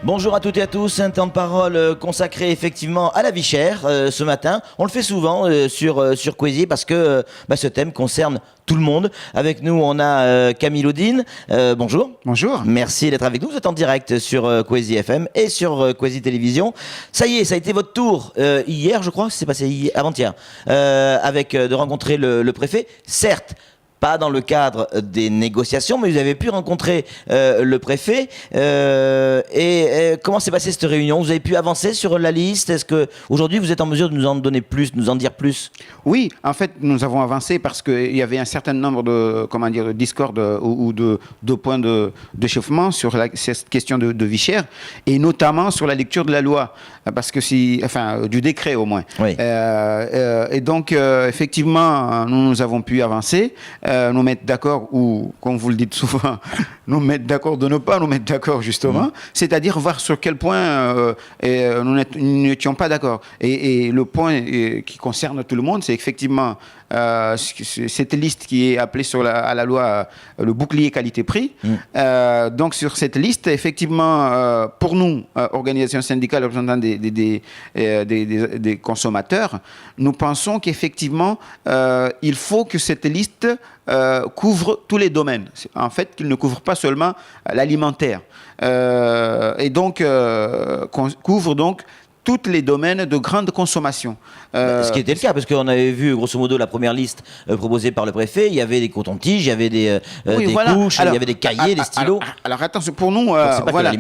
Bonjour à toutes et à tous, un temps de parole consacré effectivement à la vie chère ce matin. On le fait souvent sur Kwesi parce que ce thème concerne tout le monde. Avec nous, on a Camille Audine. Bonjour. Bonjour. Merci d'être avec nous. Vous êtes en direct sur Kwesi FM et sur Kwesi Télévision. Ça y est, ça a été votre tour hier, je crois. C'est passé avant-hier, de rencontrer le préfet. Certes, pas dans le cadre des négociations, mais vous avez pu rencontrer le préfet. Comment s'est passée cette réunion ? Vous avez pu avancer sur la liste ? Est-ce que aujourd'hui vous êtes en mesure de nous en donner plus, de nous en dire plus ? Oui, en fait, nous avons avancé parce qu'il y avait un certain nombre de discordes ou de points d'échauffement sur cette question de vie chère, et notamment sur la lecture de la loi, parce que du décret au moins. Oui. Et donc, effectivement, nous avons pu avancer. Nous mettre d'accord, ou comme vous le dites souvent, nous mettre d'accord de ne pas nous mettre d'accord justement, c'est-à-dire voir sur quel point nous n'étions pas d'accord. Et le point qui concerne tout le monde, c'est effectivement cette liste qui est appelée à la loi le bouclier qualité-prix. Donc sur cette liste, effectivement, pour nous, organisations syndicales représentant des consommateurs, nous pensons qu'effectivement, il faut que cette liste couvre tous les domaines. En fait, qu'il ne couvre pas seulement l'alimentaire. Et donc, couvre donc tous les domaines de grande consommation. Ce qui était le cas, parce qu'on avait vu grosso modo la première liste proposée par le préfet, il y avait des cotons-tiges, il y avait des couches, il y avait des cahiers, des stylos. Alors attention, pour nous,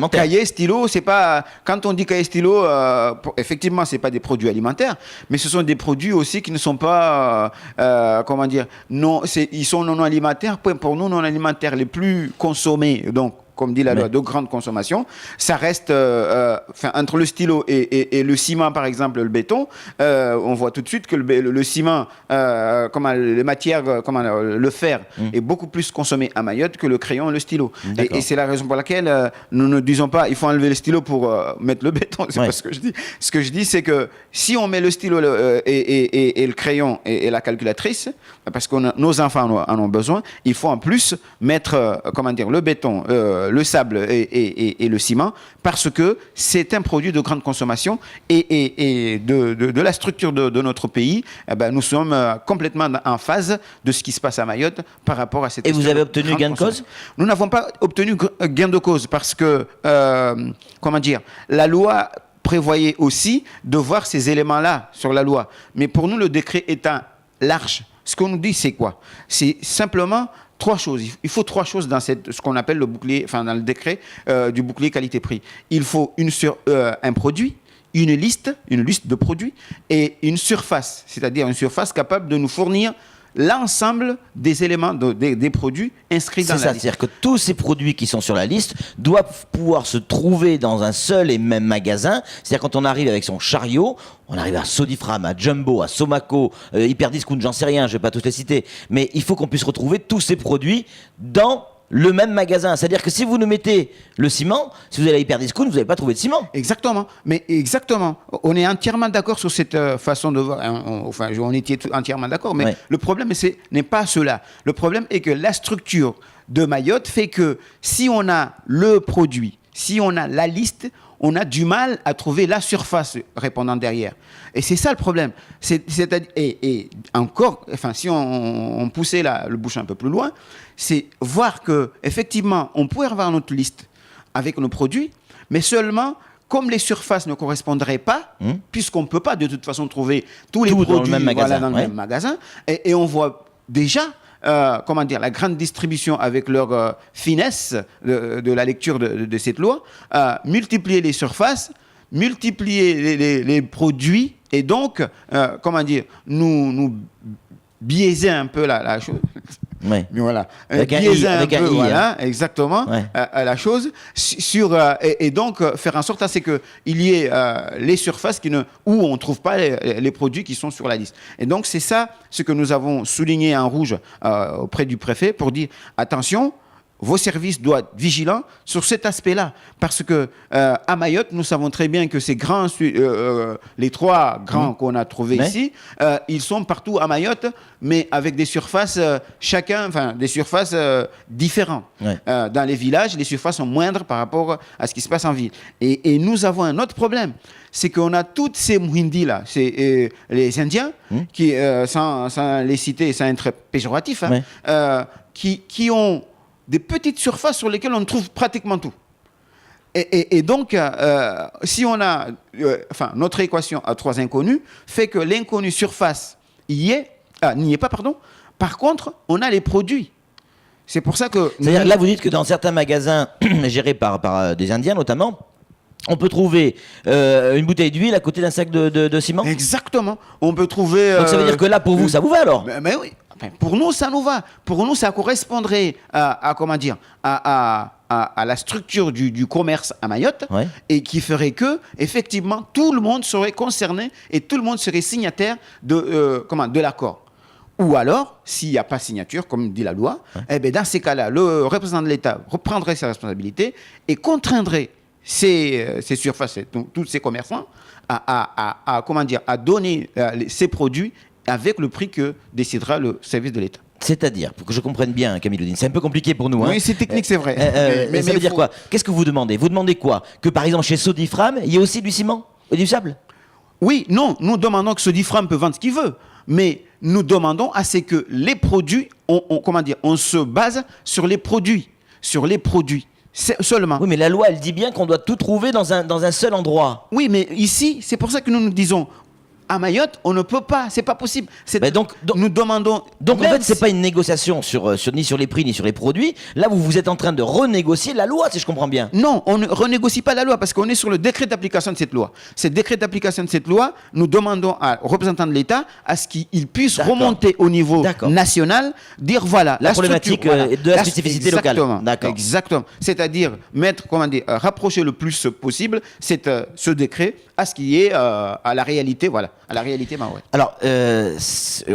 cahiers, stylos, c'est pas... Quand on dit cahiers, stylos, effectivement, c'est pas des produits alimentaires, mais ce sont des produits aussi qui ne sont pas, ils sont non alimentaires. Pour nous, non alimentaires les plus consommés, donc, comme dit la loi, de grande consommation, ça reste entre le stylo et le ciment, par exemple, le béton, on voit tout de suite que le ciment, les matières, le fer est beaucoup plus consommé à Mayotte que le crayon et le stylo. Et c'est la raison pour laquelle nous ne disons pas il faut enlever le stylo pour mettre le béton. C'est pas ce que je dis. Ce que je dis, c'est que si on met le stylo et le crayon et la calculatrice, parce que nos enfants en ont besoin, il faut en plus mettre le béton, le sable et le ciment, parce que c'est un produit de grande consommation et de la structure de notre pays, nous sommes complètement en phase de ce qui se passe à Mayotte par rapport à cette question. Et vous avez obtenu gain de cause ? Nous n'avons pas obtenu gain de cause parce que, la loi prévoyait aussi de voir ces éléments-là sur la loi. Mais pour nous, le décret étant large, ce qu'on nous dit, c'est quoi ? C'est simplement trois choses. Il faut trois choses dans ce qu'on appelle le bouclier, dans le décret du bouclier qualité-prix. Il faut un produit, une liste de produits et une surface, c'est-à-dire une surface capable de nous fournir l'ensemble des éléments des produits inscrits dans la liste. C'est-à-dire que tous ces produits qui sont sur la liste doivent pouvoir se trouver dans un seul et même magasin. C'est-à-dire quand on arrive avec son chariot, on arrive à Sodifram, à Jumbo, à Somaco, Hyperdiscount, j'en sais rien, je ne vais pas tous les citer, mais il faut qu'on puisse retrouver tous ces produits dans le même magasin. C'est-à-dire que si vous nous mettez le ciment, si vous allez à Hyperdiscount, vous n'allez pas trouver de ciment. Exactement. Mais exactement. On est entièrement d'accord sur cette façon de voir. On était entièrement d'accord. Mais le problème n'est pas cela. Le problème est que la structure de Mayotte fait que si on a le produit, si on a la liste, on a du mal à trouver la surface répondant derrière. Et c'est ça le problème. Et encore, si on poussait le bouchon un peu plus loin, c'est voir qu'effectivement, on pourrait avoir notre liste avec nos produits, mais seulement, comme les surfaces ne correspondraient pas, puisqu'on ne peut pas de toute façon trouver tous les produits dans le même magasin, et on voit déjà la grande distribution avec leur finesse de la lecture de cette loi, multiplier les surfaces, multiplier les produits, et donc, nous biaiser un peu la chose. Ouais. Voilà. Biaiser un peu, exactement, la chose, et donc faire en sorte à ce qu'il y ait les surfaces où on ne trouve pas les produits qui sont sur la liste. Et donc, c'est ça ce que nous avons souligné en rouge auprès du préfet pour dire, attention, vos services doivent être vigilants sur cet aspect-là. Parce que à Mayotte, nous savons très bien que ces grands, les 3 grands qu'on a trouvés ici, ils sont partout à Mayotte, mais avec des surfaces, des surfaces différentes. Dans les villages, les surfaces sont moindres par rapport à ce qui se passe en ville. Et nous avons un autre problème, c'est qu'on a toutes ces Mouhindi-là, c'est les Indiens, qui, sans les citer, sans être péjoratif, qui ont des petites surfaces sur lesquelles on trouve pratiquement tout. Et donc, si on a... notre équation à 3 inconnus fait que l'inconnu surface n'y est pas, pardon. Par contre, on a les produits. C'est pour ça que... C'est-à-dire, là, vous dites que dans certains magasins gérés par des Indiens, notamment, on peut trouver une bouteille d'huile à côté d'un sac de ciment. Exactement. On peut trouver... Donc ça veut dire que là, pour vous, ça vous va alors? Mais oui. Pour nous, ça nous va. Pour nous, ça correspondrait à la structure du commerce à Mayotte, et qui ferait que, effectivement, tout le monde serait concerné et tout le monde serait signataire de l'accord. Ou alors, s'il n'y a pas signature, comme dit la loi, dans ces cas-là, le représentant de l'État reprendrait ses responsabilités et contraindrait ces surfaces, donc tous ces commerçants, à donner ces produits avec le prix que décidera le service de l'État. C'est-à-dire, pour que je comprenne bien, Camille Oudine, c'est un peu compliqué pour nous. Oui, c'est technique, c'est vrai. Mais ça veut dire quoi? Qu'est-ce que vous demandez? Vous demandez quoi? Que par exemple chez Sodifram, il y ait aussi du ciment et du sable? Oui, non, nous demandons que Sodifram peut vendre ce qu'il veut, mais nous demandons à ce que les produits, on se base sur les produits. Seulement. Oui, mais la loi, elle dit bien qu'on doit tout trouver dans un seul endroit. Oui, mais ici, c'est pour ça que nous disons, à Mayotte, on ne peut pas, c'est pas possible. Donc, nous demandons. Donc en fait, c'est pas une négociation ni sur les prix ni sur les produits. Là, vous êtes en train de renégocier la loi, si je comprends bien. Non, on ne renégocie pas la loi parce qu'on est sur le décret d'application de cette loi. Ce décret d'application de cette loi, nous demandons aux représentants de l'État à ce qu'ils puissent remonter au niveau national, dire voilà la problématique de la spécificité locale. Exactement. C'est-à-dire rapprocher le plus possible ce décret à ce qui est à la réalité, à la réalité mahoraise. Alors,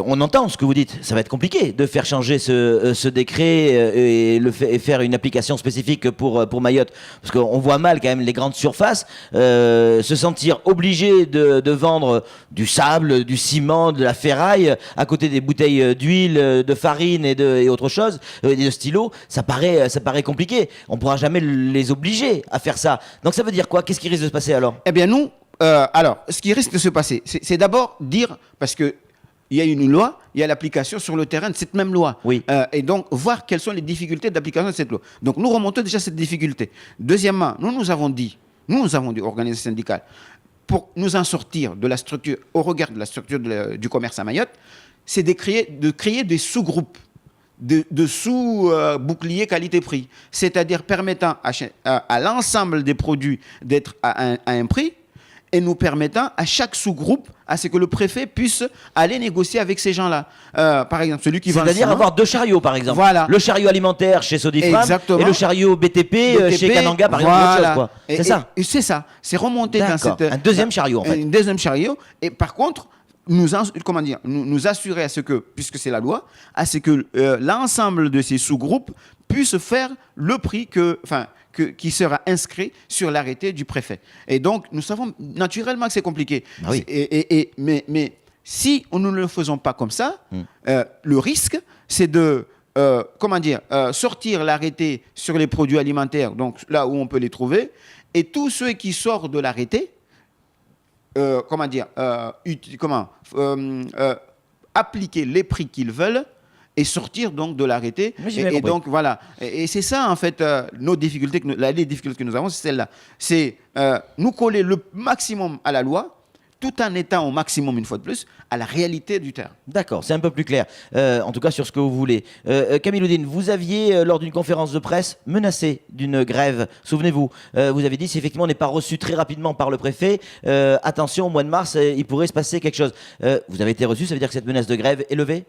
on entend ce que vous dites. Ça va être compliqué de faire changer ce décret et faire une application spécifique pour Mayotte. Parce qu'on voit mal quand même les grandes surfaces se sentir obligées de vendre du sable, du ciment, de la ferraille à côté des bouteilles d'huile, de farine et autre chose, de stylos. Ça paraît compliqué. On ne pourra jamais les obliger à faire ça. Donc ça veut dire quoi? Qu'est-ce qui risque de se passer alors? Eh bien, nous, ce qui risque de se passer, c'est d'abord dire, parce qu'il y a une loi, il y a l'application sur le terrain de cette même loi. Oui. Et donc, voir quelles sont les difficultés d'application de cette loi. Donc, nous remontons déjà cette difficulté. Deuxièmement, nous avons dit, organisations syndicales, pour nous en sortir de la structure, au regard de la structure du commerce à Mayotte, c'est de créer des sous-groupes, de sous-boucliers qualité-prix, c'est-à-dire permettant à l'ensemble des produits d'être à un prix, et nous permettant à chaque sous-groupe à ce que le préfet puisse aller négocier avec ces gens-là. Par exemple, celui qui vend... C'est-à-dire avoir 2 chariots, par exemple. Voilà. Le chariot alimentaire chez Sodifram et le chariot BTP chez Kananga, par exemple. Autre chose, quoi. C'est ça. C'est ça. C'est remonter dans cette... Un deuxième chariot, en fait. Un deuxième chariot. Et par contre, nous assurer à ce que, puisque c'est la loi, à ce que l'ensemble de ces sous-groupes puissent faire le prix qui sera inscrit sur l'arrêté du préfet. Et donc, nous savons naturellement que c'est compliqué. Ah oui. Mais si nous ne le faisons pas comme ça, le risque, c'est de sortir l'arrêté sur les produits alimentaires, donc là où on peut les trouver, et tous ceux qui sortent de l'arrêté, appliquer les prix qu'ils veulent et sortir donc de l'arrêté. Et donc voilà. Et c'est ça en fait les difficultés que nous avons, c'est celle-là. C'est nous coller le maximum à la loi, tout en étant au maximum, une fois de plus, à la réalité du terrain. D'accord, c'est un peu plus clair, en tout cas sur ce que vous voulez. Camille Oudine, vous aviez, lors d'une conférence de presse, menacé d'une grève. Souvenez-vous, vous avez dit, si effectivement on n'est pas reçu très rapidement par le préfet, attention, au mois de mars, il pourrait se passer quelque chose. Vous avez été reçu, ça veut dire que cette menace de grève est levée ?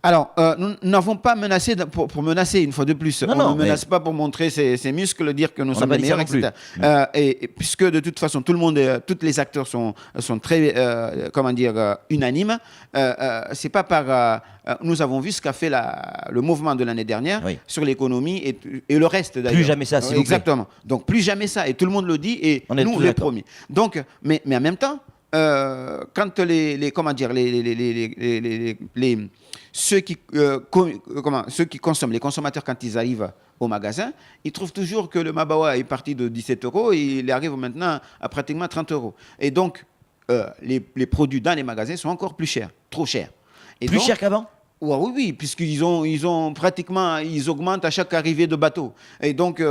Alors, nous n'avons pas menacé pour menacer, une fois de plus. Non, On non, ne menace pas pour montrer ses muscles, dire que nous n'a sommes pas les dit ça meilleurs, non plus. etc. Et puisque de toute façon, tout le monde, tous les acteurs sont très, comment dire, unanimes, c'est pas par... nous avons vu ce qu'a fait le mouvement de l'année dernière Oui. sur l'économie et le reste, d'ailleurs. Plus jamais ça, s'il vous plaît. Exactement. Donc, plus jamais ça. Et tout le monde le dit, et On est nous, tous les d'accord. premiers. Donc, mais en même temps, quand comment dire, ceux qui consomment, les consommateurs, quand ils arrivent au magasin, ils trouvent toujours que le Mabawa est parti de 17 euros et il arrive maintenant à pratiquement 30 euros. Et donc, les produits dans les magasins sont encore plus chers, trop chers. Et Plus donc, cher qu'avant? ouais, oui, puisqu'ils ont pratiquement, ils augmentent à chaque arrivée de bateau. Et donc,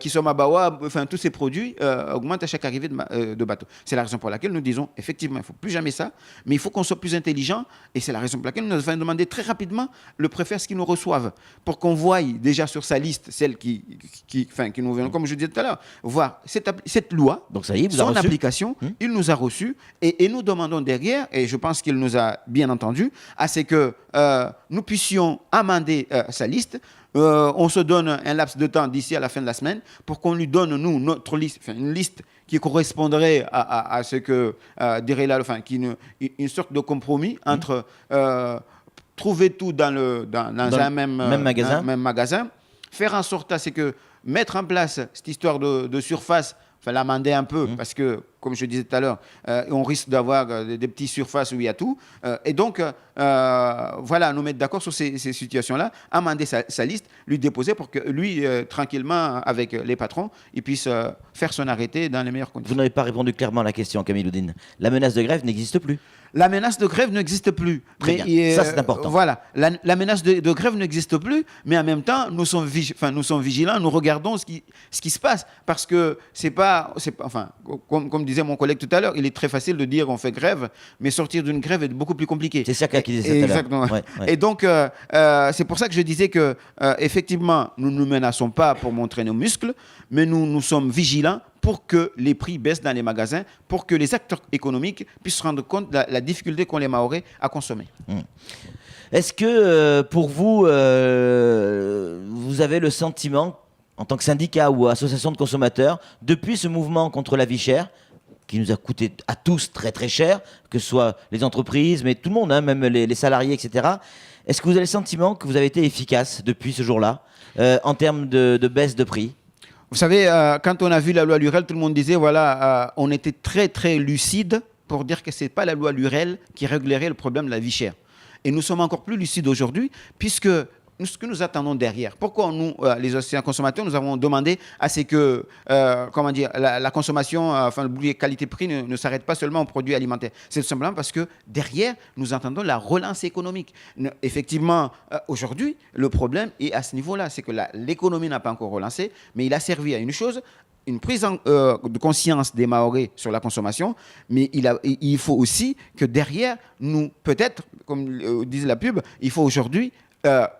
qui sont Mabawa, enfin, tous ces produits augmentent à chaque arrivée de bateau. C'est la raison pour laquelle nous disons, effectivement, il ne faut plus jamais ça, mais il faut qu'on soit plus intelligent. Et c'est la raison pour laquelle nous avons demandé très rapidement le préfet à ce qu'ils nous reçoivent, pour qu'on voie déjà sur sa liste, celle qui nous vient, comme je disais tout à l'heure, voir cette loi, Donc ça y est, vous avez son reçu. application, il nous a reçus, et nous demandons derrière, et je pense qu'il nous a bien entendu, à ce que nous puissions amender sa liste. On se donne un laps de temps d'ici à la fin de la semaine pour qu'on lui donne, nous, notre liste, enfin, une liste qui correspondrait à ce que dirait là, enfin, une sorte de compromis entre trouver tout dans un même magasin, faire en sorte à ce que mettre en place cette histoire de surface, enfin l'amender un peu, parce que, comme je disais tout à l'heure, on risque d'avoir des petites surfaces où il y a tout. Et donc, voilà, nous mettre d'accord sur ces situations-là, amender sa liste, lui déposer pour que lui, tranquillement, avec les patrons, il puisse faire son arrêté dans les meilleures Vous conditions. n'avez pas répondu clairement à la question, Camille Oudine. La menace de grève n'existe plus. La menace de grève n'existe plus. Très bien. Ça, c'est important. Voilà, la menace de grève n'existe plus, mais en même temps, nous sommes vigilants, nous regardons ce qui se passe, parce que c'est pas, enfin, comme disait mon collègue tout à l'heure, il est très facile de dire on fait grève, mais sortir d'une grève est beaucoup plus compliqué. C'est ça qui disait tout à l'heure. Exactement. Ouais, ouais. Et donc, c'est pour ça que je disais que, effectivement, nous ne nous menaçons pas pour montrer nos muscles, mais nous sommes vigilants pour que les prix baissent dans les magasins, pour que les acteurs économiques puissent se rendre compte de la difficulté qu'ont les Mahorais à consommer. Est-ce que pour vous, vous avez le sentiment, en tant que syndicat ou association de consommateurs, depuis ce mouvement contre la vie chère, qui nous a coûté à tous très très cher, que ce soit les entreprises, mais tout le monde, hein, même les salariés, etc. Est-ce que vous avez le sentiment que vous avez été efficace depuis ce jour-là, en termes de baisse de prix ? Vous savez, quand on a vu la loi Lurel, tout le monde disait, voilà, on était très très lucide pour dire que ce n'est pas la loi Lurel qui réglerait le problème de la vie chère. Et nous sommes encore plus lucides aujourd'hui, puisque ce que nous attendons derrière, pourquoi nous, les associations consommateurs, nous avons demandé à ce que comment dire, la consommation, enfin, les qualité-prix ne s'arrêtent pas seulement aux produits alimentaires. C'est tout simplement parce que derrière, nous entendons la relance économique. Effectivement, aujourd'hui, le problème est à ce niveau-là, c'est que l'économie n'a pas encore relancé, mais il a servi à une chose, une prise de conscience des Mahorais sur la consommation, mais il faut aussi que derrière, nous, peut-être, comme disait la pub, il faut aujourd'hui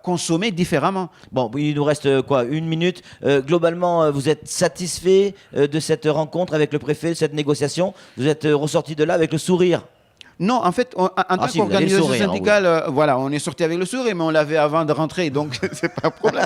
consommer différemment. Bon, il nous reste quoi, une minute. Globalement, vous êtes satisfait de cette rencontre avec le préfet, de cette négociation? Vous êtes ressorti de là avec le sourire? Non, en fait, en tant si, vous avez le qu'organisation sourire, syndicale, voilà, on est sorti avec le sourire, mais on l'avait avant de rentrer, donc c'est pas un problème.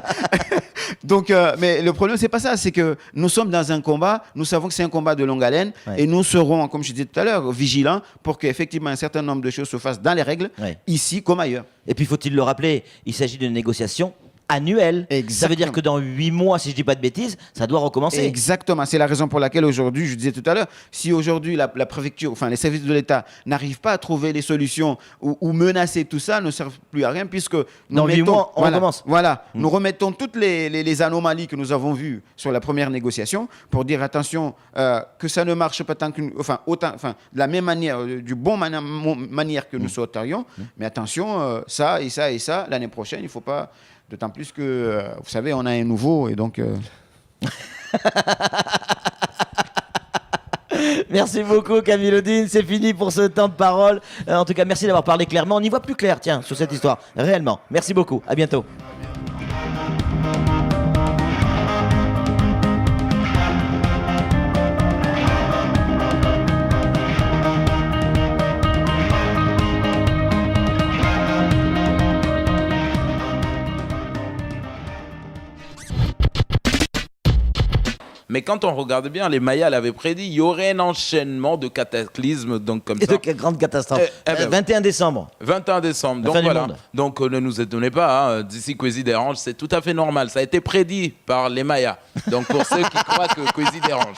Donc, mais le problème, c'est pas ça, c'est que nous sommes dans un combat, nous savons que c'est un combat de longue haleine, Ouais. et nous serons, comme je disais tout à l'heure, vigilants pour qu'effectivement un certain nombre de choses se fassent dans les règles, Ouais. ici comme ailleurs. Et puis, faut-il le rappeler, il s'agit d'une négociation annuelle. Ça veut dire Exactement. que dans 8 mois, si je dis pas de bêtises, ça doit recommencer. Exactement, c'est la raison pour laquelle aujourd'hui, je disais tout à l'heure, si aujourd'hui la préfecture, enfin les services de l'État n'arrivent pas à trouver les solutions ou menacer tout ça, ne servent plus à rien puisque nous Dans 8 mettons, mois, on recommence. Voilà, nous remettons toutes les anomalies que nous avons vues sur la première négociation pour dire attention que ça ne marche pas tant que, de la même manière, du bon manière que nous souhaiterions, mais attention, ça et ça et ça, l'année prochaine, il ne faut pas. D'autant plus que, vous savez, on a un nouveau et donc... Merci beaucoup, Camille Oudine. C'est fini pour ce temps de parole. En tout cas, merci d'avoir parlé clairement. On y voit plus clair, tiens, sur cette histoire. Réellement. Merci beaucoup. À bientôt. Mais quand on regarde bien, les Mayas l'avaient prédit, il y aurait un enchaînement de cataclysmes, donc comme Et ça. de grande catastrophe. Eh ben, 21 décembre. 21 décembre, La donc fin du voilà. monde. Donc ne nous étonnez pas, hein, d'ici Kwesi dérange, c'est tout à fait normal. Ça a été prédit par les Mayas. Donc pour ceux qui croient que Kwesi dérange.